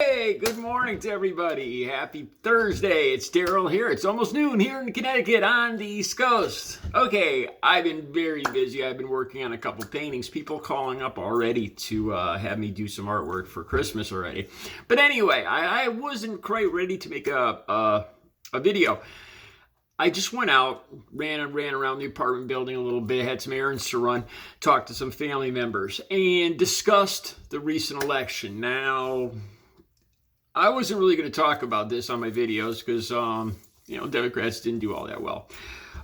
Hey, good morning to everybody. Happy Thursday. It's Daryl here. It's almost noon here in Connecticut on the East Coast. Okay, I've been very busy. I've been working on a couple paintings. People calling up already to have me do some artwork for Christmas already. But anyway, I wasn't quite ready to make a video. I just went out, ran around the apartment building a little bit, had some errands to run, talked to some family members, and discussed the recent election. Now, I wasn't really going to talk about this on my videos because, Democrats didn't do all that well.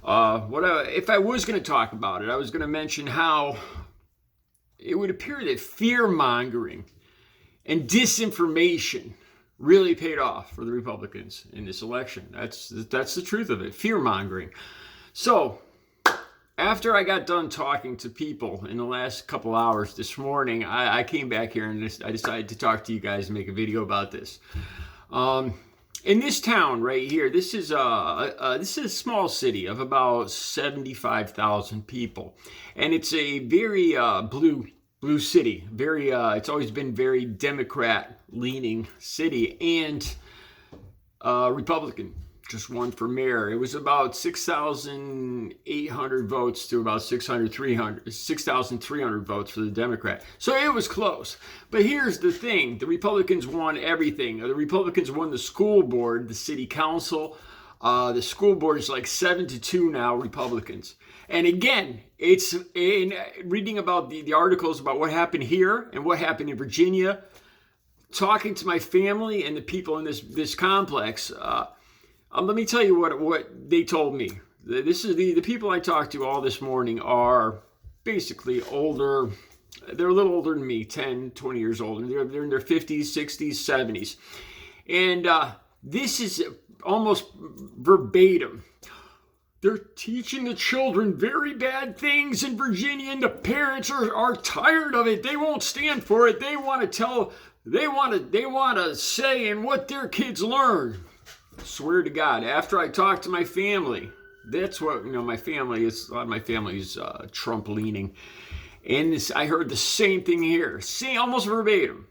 If I was going to talk about it, I was going to mention how it would appear that fear-mongering and disinformation really paid off for the Republicans in this election. That's the truth of it, fear-mongering. So, after I got done talking to people in the last couple hours this morning, I came back here and I decided to talk to you guys and make a video about this. In this town right here, this is a small city of about 75,000 people, and it's a very blue city. It's always been very Democrat-leaning city, and Republican just won for mayor. It was about 6,800 votes to about 6,300 votes for the Democrat. So it was close. But here's the thing. The Republicans won everything. The Republicans won the school board, the city council. The school board is like 7-2 now, Republicans. And again, it's in reading about the articles about what happened here and what happened in Virginia, talking to my family and the people in this complex. Let me tell you what they told me. This is the people I talked to all this morning are basically older. They're a little older than me, 10, 20 years older. They're in their 50s, 60s, 70s. And this is almost verbatim. They're teaching the children very bad things in Virginia, and the parents are tired of it. They won't stand for it. They want to say in what their kids learn. Swear to God, after I talked to my family, that's what, my family is, a lot of my family is Trump leaning. And I heard the same thing here, almost verbatim.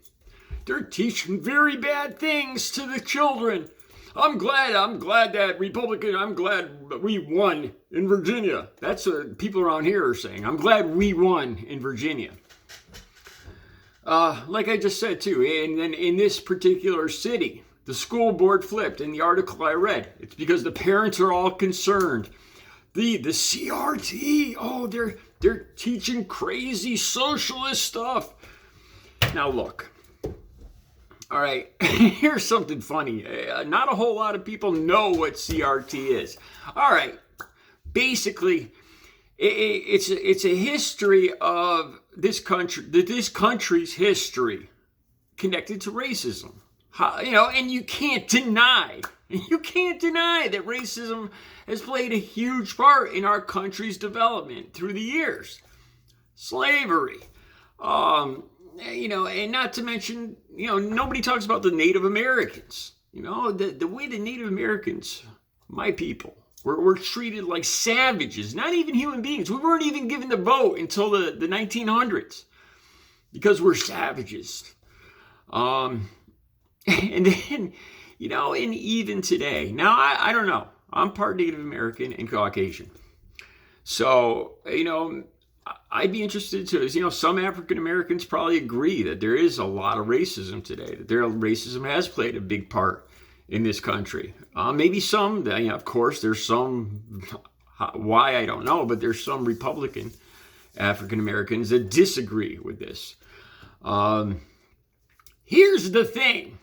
They're teaching very bad things to the children. I'm glad that we won in Virginia. That's what people around here are saying. I'm glad we won in Virginia. Like I just said too, and then in this particular city, the school board flipped in the article I read. It's because the parents are all concerned. The CRT, they're teaching crazy socialist stuff. Now look, all right, here's something funny. Not a whole lot of people know what CRT is. All right, basically, it's a history of this country's history connected to racism. And you can't deny that racism has played a huge part in our country's development through the years. Slavery, and not to mention, nobody talks about the Native Americans. The way the Native Americans, my people, were treated like savages, not even human beings. We weren't even given the vote until the 1900s because we're savages. And then, and even today, now I don't know, I'm part Native American and Caucasian. So, I'd be interested to, some African Americans probably agree that there is a lot of racism today, that racism has played a big part in this country. Maybe some, of course, there's some, why I don't know, but there's some Republican African Americans that disagree with this. Here's the thing.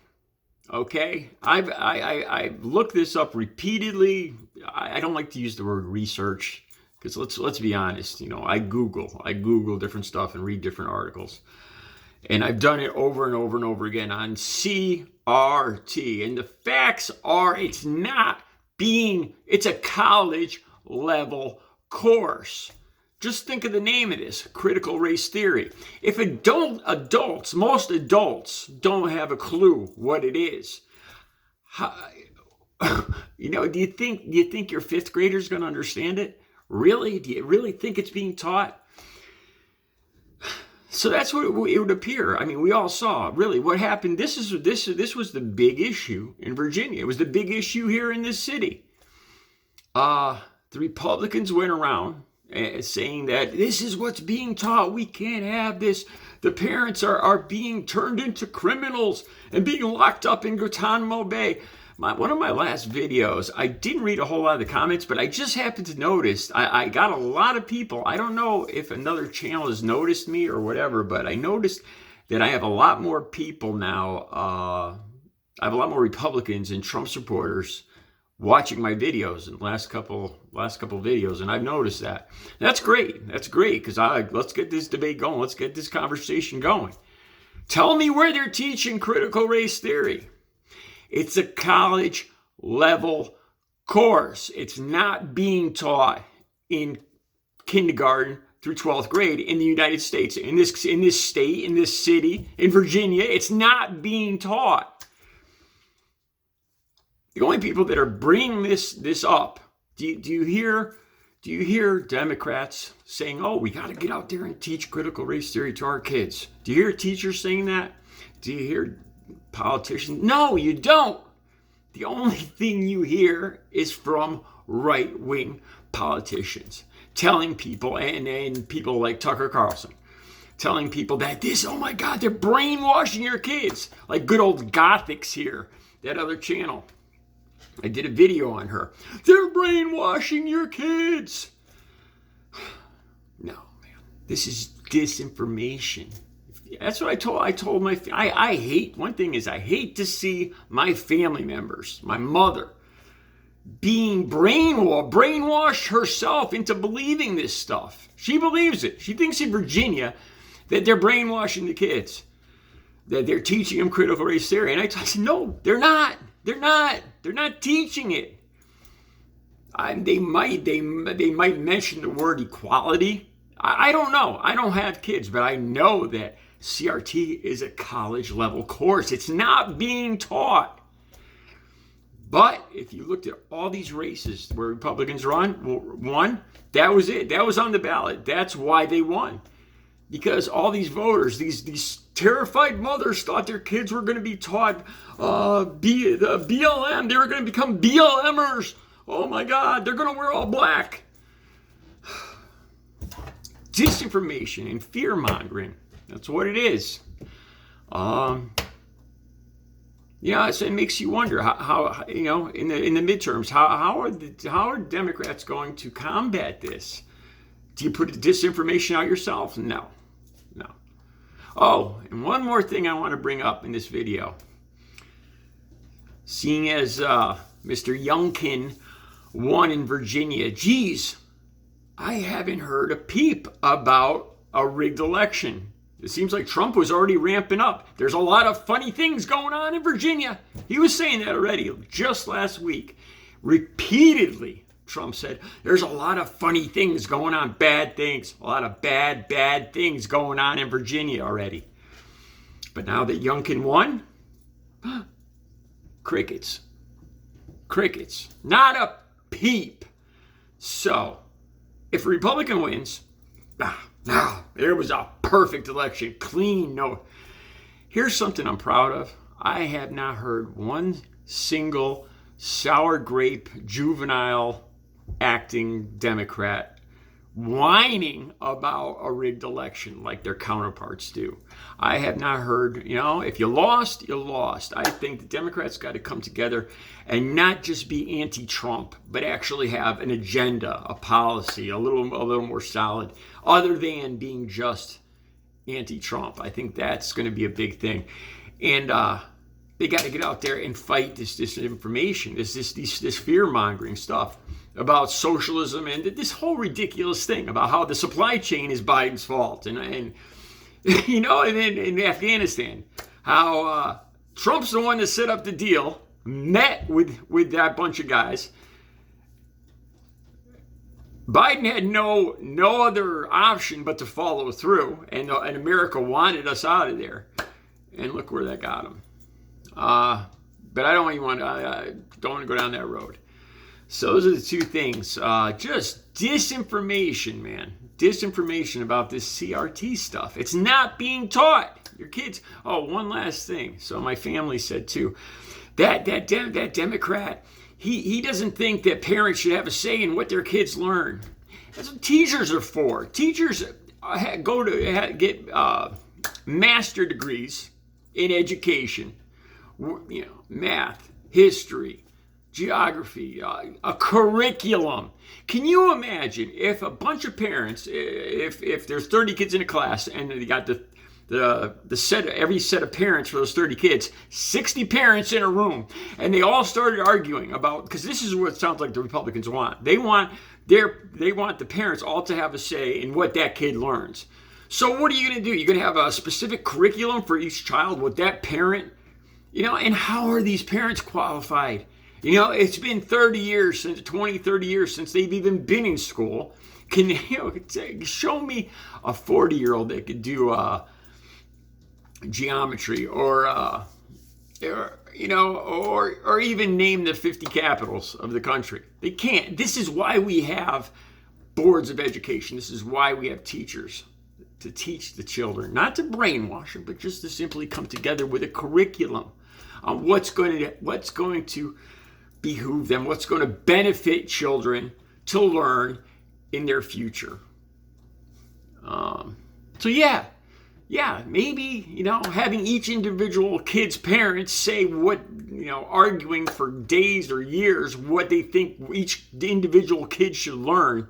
Okay, I've looked this up repeatedly. I don't like to use the word research because let's be honest. I Google different stuff and read different articles, and I've done it over and over and over again on CRT. And the facts are, it's a college level course. Just think of the name of this, critical race theory. If most adults don't have a clue what it is, do you think your fifth grader's going to understand it? Really? Do you really think it's being taught? So that's what it would appear. I mean, we all saw really what happened. This was the big issue in Virginia. It was the big issue here in this city. The Republicans went around saying that this is what's being taught. We can't have this. The parents are being turned into criminals and being locked up in Guantanamo Bay. One of my last videos, I didn't read a whole lot of the comments, but I just happened to notice, I got a lot of people. I don't know if another channel has noticed me or whatever, but I noticed that I have a lot more people now. I have a lot more Republicans and Trump supporters watching my videos in the last couple videos, and I've noticed that. That's great. That's great, because let's get this debate going. Let's get this conversation going. Tell me where they're teaching critical race theory. It's a college level course. It's not being taught in kindergarten through 12th grade in the United States. In this state, in this city, in Virginia, it's not being taught. The only people that are bringing this up, do you hear Democrats saying, "Oh, we got to get out there and teach critical race theory to our kids"? Do you hear teachers saying that? Do you hear politicians? No, you don't. The only thing you hear is from right-wing politicians telling people, and people like Tucker Carlson, telling people that oh my God, they're brainwashing your kids. Like good old Gothics here, that other channel. I did a video on her. They're brainwashing your kids. No, man. This is disinformation. That's what I told my, I hate, one thing is I hate to see my family members, my mother, being brainwashed herself into believing this stuff. She believes it. She thinks in Virginia that they're brainwashing the kids, that they're teaching them critical race theory. And I said, no, they're not. They're not teaching it. They might mention the word equality. I don't know. I don't have kids, but I know that CRT is a college level course. It's not being taught. But if you looked at all these races where Republicans won, that was it. That was on the ballot. That's why they won. Because all these voters, these terrified mothers thought their kids were going to be taught the BLM. They were going to become BLMers. Oh my God, they're going to wear all black. Disinformation and fear mongering. That's what it is. Yeah, so it makes you wonder how in the midterms, how are Democrats going to combat this? Do you put the disinformation out yourself? No. Oh, and one more thing I want to bring up in this video. Seeing as Mr. Youngkin won in Virginia, geez, I haven't heard a peep about a rigged election. It seems like Trump was already ramping up. There's a lot of funny things going on in Virginia. He was saying that already just last week. Repeatedly, Trump said, there's a lot of funny things going on, bad things. A lot of bad things going on in Virginia already. But now that Youngkin won, crickets. Not a peep. So, if a Republican wins, there was a perfect election, clean, no. Here's something I'm proud of. I have not heard one single sour grape, juvenile acting Democrat whining about a rigged election like their counterparts do. I have not heard, if you lost, you lost. I think the Democrats got to come together and not just be anti-Trump, but actually have an agenda, a policy, a little more solid, other than being just anti-Trump. I think that's going to be a big thing. And they got to get out there and fight this disinformation, this fear-mongering stuff about socialism and this whole ridiculous thing about how the supply chain is Biden's fault. And in Afghanistan, how Trump's the one that set up the deal, met with that bunch of guys. Biden had no other option but to follow through, and America wanted us out of there. And look where that got him. But I don't want to go down that road. So those are the two things. Just disinformation, man. Disinformation about this CRT stuff. It's not being taught. Your kids. Oh, one last thing. So my family said too, that Democrat, he doesn't think that parents should have a say in what their kids learn. That's what teachers are for. Teachers go to get master degrees in education, math, history, geography, a curriculum. Can you imagine if a bunch of parents, if there's 30 kids in a class and you got every set of parents for those 30 kids, 60 parents in a room, and they all started arguing about, because this is what it sounds like the Republicans want. They want the parents all to have a say in what that kid learns. So what are you going to do? You're going to have a specific curriculum for each child with that parent, and how are these parents qualified? It's been 30 years since they've even been in school. Can you show me a 40-year-old that could do geometry or even name the 50 capitals of the country? They can't. This is why we have boards of education. This is why we have teachers to teach the children, not to brainwash them, but just to simply come together with a curriculum on what's going to behoove them, what's going to benefit children to learn in their future. Maybe, having each individual kid's parents say what, arguing for days or years what they think each individual kid should learn.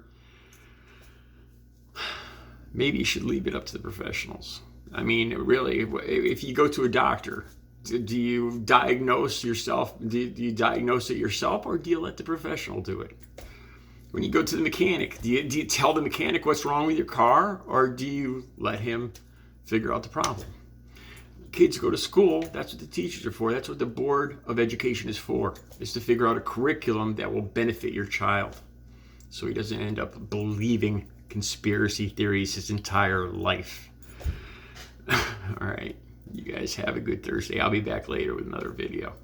Maybe you should leave it up to the professionals. I mean, really, if you go to a doctor, do you diagnose yourself? Do you diagnose it yourself, or do you let the professional do it? When you go to the mechanic, do you tell the mechanic what's wrong with your car, or do you let him figure out the problem? Kids go to school. That's what the teachers are for. That's what the Board of Education is for, is to figure out a curriculum that will benefit your child, so he doesn't end up believing conspiracy theories his entire life. All right. You guys have a good Thursday. I'll be back later with another video.